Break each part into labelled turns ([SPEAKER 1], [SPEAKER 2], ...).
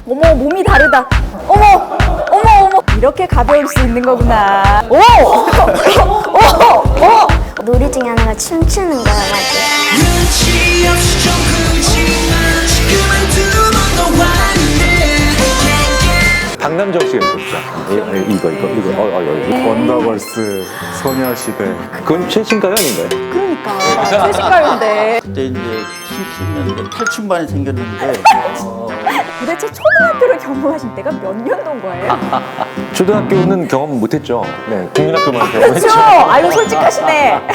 [SPEAKER 1] 어머, 몸이 다르다. 어머, 어머, 어머. 이렇게 가벼울 수 있는 거구나. 오!
[SPEAKER 2] 놀이 중에 하나가 춤추는 거여가지고
[SPEAKER 3] 눈치 없이 좀 굴지만 그만두면 너 왔는데
[SPEAKER 4] 박남정 씨가 있었죠. 이거.
[SPEAKER 5] 원더걸스, 소녀시대.
[SPEAKER 4] 그건 최신가요, 아닌가요?
[SPEAKER 1] 그러니까. 최신가요인데.
[SPEAKER 6] 그때 이제 70년대 탈춤반이 생겼는데
[SPEAKER 1] 도대체 초등학교를 경험하신 때가 몇 년도인 거예요?
[SPEAKER 4] 초등학교는 경험 못했죠. 네, 국민학교만
[SPEAKER 1] 그렇죠.
[SPEAKER 4] 경험했죠.
[SPEAKER 1] 아유, 솔직하시네.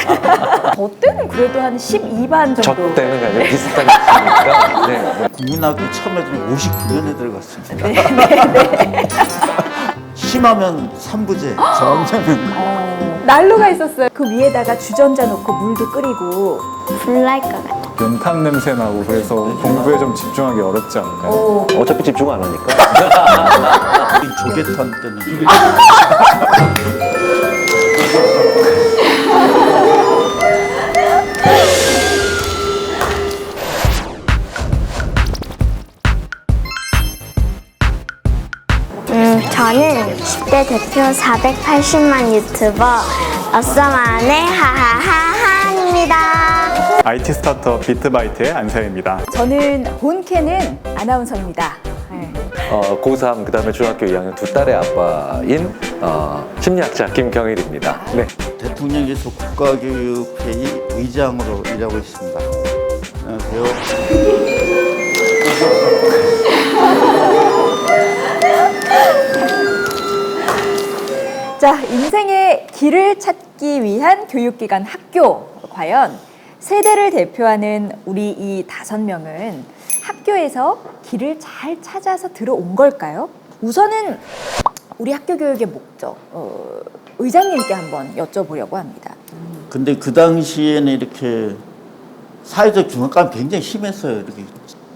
[SPEAKER 1] 저 때는 그래도 한 12반
[SPEAKER 4] 저
[SPEAKER 1] 정도.
[SPEAKER 4] 때는 그냥 비슷하게 했으니까. 네.
[SPEAKER 6] 국민학교 처음에 좀 59년에 들어갔습니다. 심하면 3부제, 정하면
[SPEAKER 1] 난로가 있었어요. 그 위에다가 주전자 놓고 물도 끓이고.
[SPEAKER 2] 불날 것 같아.
[SPEAKER 5] 연탄 냄새 나고 그래서 공부에 좀 집중하기 어렵지 않을까요?
[SPEAKER 4] 어차피 집중 안 하니까.
[SPEAKER 6] 조개탄 때는
[SPEAKER 2] 저는 10대 대표 480만 유튜버 어썸안의 하하하하입니다.
[SPEAKER 5] IT 스타트업 비트바이트의 안세입니다.
[SPEAKER 1] 저는 본캐는 아나운서입니다. 네.
[SPEAKER 4] 고3 그다음에 중학교 2학년 두 딸의 아빠인 심리학자 김경일입니다. 네.
[SPEAKER 6] 대통령께서 국가교육회의 의장으로 일하고 있습니다. 안녕하세요.
[SPEAKER 1] 자, 인생의 길을 찾기 위한 교육기관 학교. 과연 세대를 대표하는 우리 이 5명은 학교에서 길을 잘 찾아서 들어온 걸까요? 우선은 우리 학교 교육의 목적, 의장님께 한번 여쭤보려고 합니다.
[SPEAKER 6] 근데 그 당시에는 이렇게 사회적 중압감이 굉장히 심했어요. 이렇게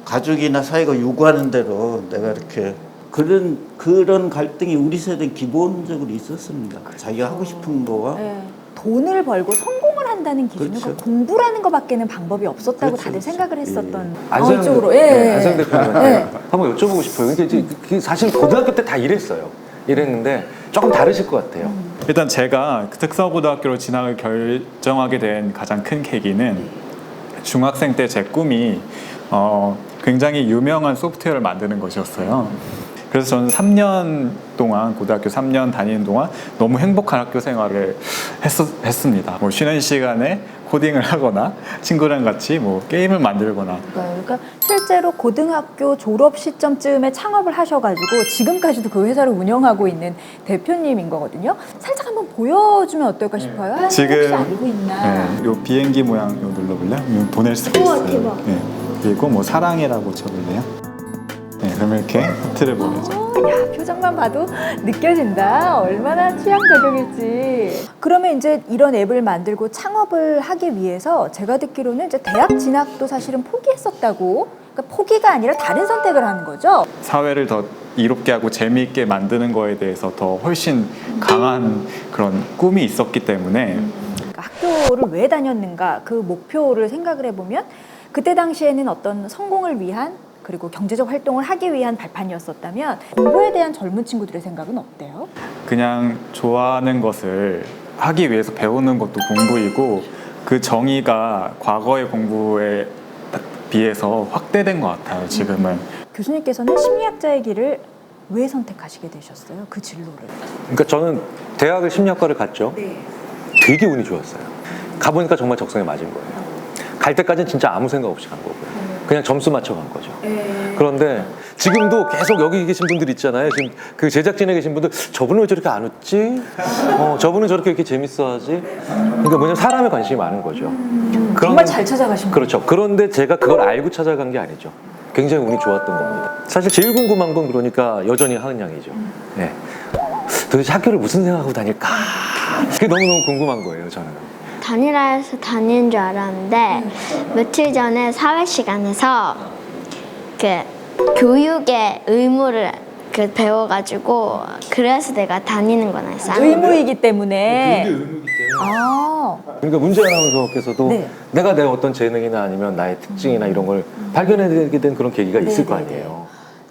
[SPEAKER 6] 가족이나 사회가 요구하는 대로 내가 이렇게 그런 갈등이 우리 세대는 기본적으로 있었습니다. 자기가 하고 싶은 거와
[SPEAKER 1] 네. 돈을 벌고 성공을 한다는 기준은
[SPEAKER 6] 그렇죠.
[SPEAKER 1] 그 공부라는 것밖에는 방법이 없었다고
[SPEAKER 6] 그렇죠,
[SPEAKER 1] 다들
[SPEAKER 6] 그렇죠.
[SPEAKER 1] 생각을 했었던
[SPEAKER 4] 안성
[SPEAKER 1] 쪽으로.
[SPEAKER 4] 안성 대표님
[SPEAKER 1] 네.
[SPEAKER 4] 한번 여쭤보고 싶어요. 이게 사실 고등학교 때 다 이랬어요. 이랬는데 조금 다르실 것 같아요.
[SPEAKER 5] 일단 제가 특성고등학교로 진학을 결정하게 된 가장 큰 계기는 중학생 때 제 꿈이 굉장히 유명한 소프트웨어를 만드는 것이었어요. 그래서 저는 3년 동안 고등학교 3년 다니는 동안 너무 행복한 학교 생활을 했습니다. 뭐 쉬는 시간에 코딩을 하거나 친구랑 같이 뭐 게임을 만들거나.
[SPEAKER 1] 그러니까 실제로 고등학교 졸업 시점쯤에 창업을 하셔가지고 지금까지도 그 회사를 운영하고 있는 대표님인 거거든요. 살짝 한번 보여주면 어떨까 싶어요. 아, 혹시 알고 있나?
[SPEAKER 5] 요 비행기 모양 요 눌러볼래요? 이거 보낼 수가 있어요.
[SPEAKER 2] 대박.
[SPEAKER 5] 네. 그리고 뭐 사랑이라고 쳐볼래요? 네, 그러면 이렇게 하트를 보내죠.
[SPEAKER 1] 야, 표정만 봐도 느껴진다. 얼마나 취향 저격일지. 그러면 이제 이런 앱을 만들고 창업을 하기 위해서 제가 듣기로는 이제 대학 진학도 사실은 포기했었다고. 그러니까 포기가 아니라 다른 선택을 하는 거죠.
[SPEAKER 5] 사회를 더 이롭게 하고 재미있게 만드는 거에 대해서 더 훨씬 강한 그런 꿈이 있었기 때문에
[SPEAKER 1] 그러니까 학교를 왜 다녔는가 그 목표를 생각을 해보면 그때 당시에는 어떤 성공을 위한 그리고 경제적 활동을 하기 위한 발판이었었다면 공부에 대한 젊은 친구들의 생각은 어때요?
[SPEAKER 5] 그냥 좋아하는 것을 하기 위해서 배우는 것도 공부이고 그 정의가 과거의 공부에 비해서 확대된 것 같아요, 지금은.
[SPEAKER 1] 교수님께서는 심리학자의 길을 왜 선택하시게 되셨어요? 그 진로를.
[SPEAKER 4] 그러니까 저는 대학을 심리학과를 갔죠. 되게 운이 좋았어요. 가보니까 정말 적성에 맞은 거예요. 갈 때까지는 진짜 아무 생각 없이 간 거고요. 그냥 점수 맞춰 간 거죠. 그런데 지금도 계속 여기 계신 분들 있잖아요. 지금 그 제작진에 계신 분들 저분은 왜 저렇게 안 웃지? 저분은 저렇게 이렇게 재밌어하지? 그러니까 뭐냐면 사람에 관심이 많은 거죠.
[SPEAKER 1] 정말 잘 찾아가신 거예요.
[SPEAKER 4] 그렇죠. 그런데 제가 그걸 알고 찾아간 게 아니죠. 굉장히 운이 좋았던 겁니다. 사실 제일 궁금한 건 그러니까 여전히 하은 양이죠. 네. 도대체 학교를 무슨 생각하고 다닐까? 그게 너무너무 궁금한 거예요, 저는.
[SPEAKER 2] 다니라 해서 다니는 줄 알았는데 며칠 전에 사회 시간에서 그 교육의 의무를 배워가지고 그래서 내가 다니는 건 했어요.
[SPEAKER 1] 의무이기 때문에.
[SPEAKER 4] 그게 의무이기 때문에.
[SPEAKER 1] 아,
[SPEAKER 4] 그러니까 문재 아나운서께서도
[SPEAKER 1] 네.
[SPEAKER 4] 내가 내 어떤 재능이나 아니면 나의 특징이나 이런 걸 발견하게 된 그런 계기가 있을 거 아니에요.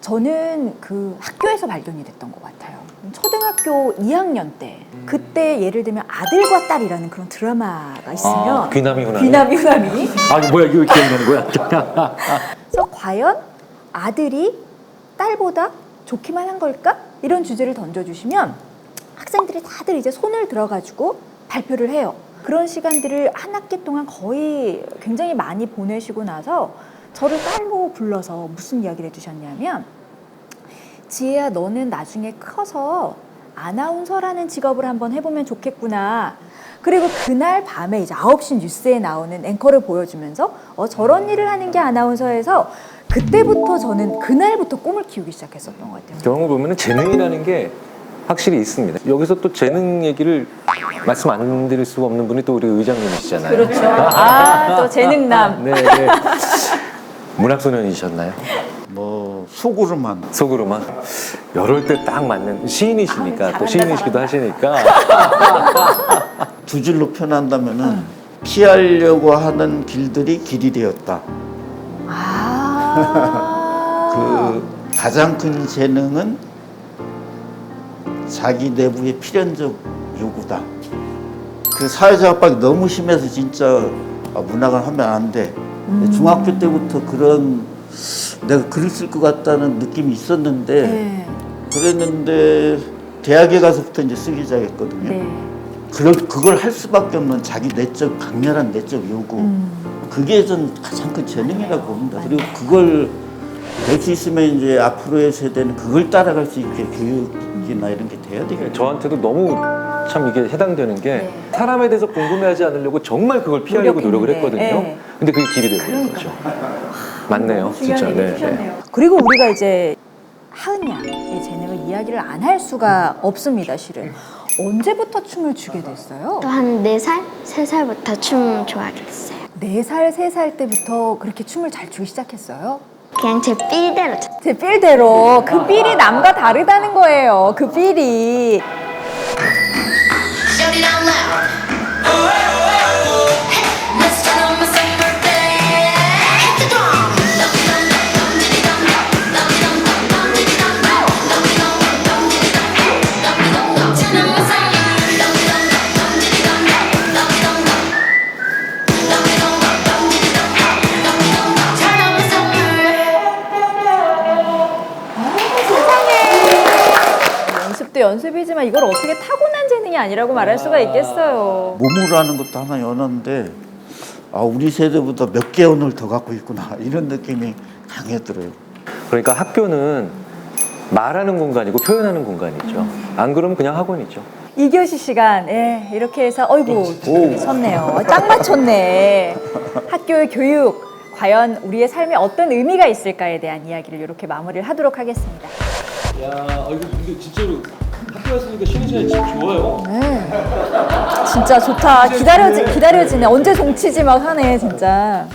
[SPEAKER 1] 저는 그 학교에서 발견이 됐던 것 같아요. 초등학교 2학년 때 그때 예를 들면 아들과 딸이라는 그런 드라마가 있으면
[SPEAKER 4] 귀남이 후남이?
[SPEAKER 1] 귀남이 후남이
[SPEAKER 4] 아니 뭐야 이거 기억나는 거야?
[SPEAKER 1] 그래서 과연 아들이 딸보다 좋기만 한 걸까? 이런 주제를 던져주시면 학생들이 다들 이제 손을 들어가지고 발표를 해요. 그런 시간들을 한 학기 동안 거의 굉장히 많이 보내시고 나서 저를 딸로 불러서 무슨 이야기를 해주셨냐면 지혜야 너는 나중에 커서 아나운서라는 직업을 한번 해보면 좋겠구나. 그리고 그날 밤에 이제 9시 뉴스에 나오는 앵커를 보여주면서 저런 일을 하는 게 아나운서에서 그때부터 저는 그날부터 꿈을 키우기 시작했었던 것 같아요.
[SPEAKER 4] 그런 거 보면 재능이라는 게 확실히 있습니다. 여기서 또 재능 얘기를 말씀 안 드릴 수가 없는 분이 또 우리 의장님이시잖아요.
[SPEAKER 1] 그렇죠. 또 재능남.
[SPEAKER 4] 네. 문학소년이셨나요?
[SPEAKER 6] 뭐 속으로만
[SPEAKER 4] 속으로만. 이럴 때 딱 맞는 시인이시니까 또 시인이시기도 하시니까
[SPEAKER 6] 두 줄로 표현한다면은 피하려고 하는 길들이 길이 되었다. 그 가장 큰 재능은 자기 내부의 필연적 요구다. 그 사회적 압박이 너무 심해서 진짜 문학을 하면 안 돼. 중학교 때부터 그런 내가 글을 쓸 것 같다는 느낌이 있었는데
[SPEAKER 1] 네.
[SPEAKER 6] 그랬는데 대학에 가서부터 이제 쓰기 시작했거든요.
[SPEAKER 1] 네.
[SPEAKER 6] 그걸 할 수밖에 없는 자기 내적 강렬한 내적 요구. 그게 전 가장 큰 재능이라고 봅니다. 그리고 그걸 될 수 있으면 이제 앞으로의 세대는 그걸 따라갈 수 있게 교육이나 이런 게 돼야 되겠죠.
[SPEAKER 4] 저한테도 너무 참 이게 해당되는 게
[SPEAKER 1] 네.
[SPEAKER 4] 사람에 대해서 궁금해하지 않으려고 정말 그걸 피하려고 노력을
[SPEAKER 1] 노력했는데,
[SPEAKER 4] 했거든요.
[SPEAKER 1] 네.
[SPEAKER 4] 근데 그게 길이 되는 거죠. 맞네요, 진짜. 네.
[SPEAKER 1] 그리고 우리가 이제 하은 양의 재능을 이야기를 안 할 수가 없습니다, 실은. 언제부터 춤을 추게 됐어요?
[SPEAKER 2] 또 한 4살? 3살부터 춤 좋아하게 됐어요.
[SPEAKER 1] 4살, 3살 때부터 그렇게 춤을 잘 추기 시작했어요?
[SPEAKER 2] 그냥 제 삘대로
[SPEAKER 1] 제 삘대로. 그 삘이 남과 다르다는 거예요. 그 삘이.
[SPEAKER 3] Shout it out loud. Let's turn on my summer day. Hit the drum. Dum dum dum diddy dum dum dum dum diddy dum dum dum diddy dum dum. Turn on my summer. Dum dum dum diddy dum dum dum dum diddy dum dum. Turn on my summer.
[SPEAKER 1] 연습도 연습이지만 이걸 어떻게 타고난 재능이 아니라고 말할 수가 있겠어요.
[SPEAKER 6] 몸으로 하는 것도 하나 연한데 우리 세대보다 몇 개 언어를 더 갖고 있구나 이런 느낌이 강했더라고요.
[SPEAKER 4] 그러니까 학교는 말하는 공간이고 표현하는 공간이죠. 안 그러면 그냥 학원이죠.
[SPEAKER 1] 2교시 시간, 이렇게 해서, 섰네요. 딱 맞췄네. 학교의 교육, 과연 우리의 삶에 어떤 의미가 있을까에 대한 이야기를 이렇게 마무리를 하도록 하겠습니다.
[SPEAKER 4] 야, 이거 근데 진짜로 학교 왔으니까 쉬는 시간이 진짜 좋아요.
[SPEAKER 1] 네. 진짜 좋다. 기다려지네. 언제 종치지 막 하네, 진짜.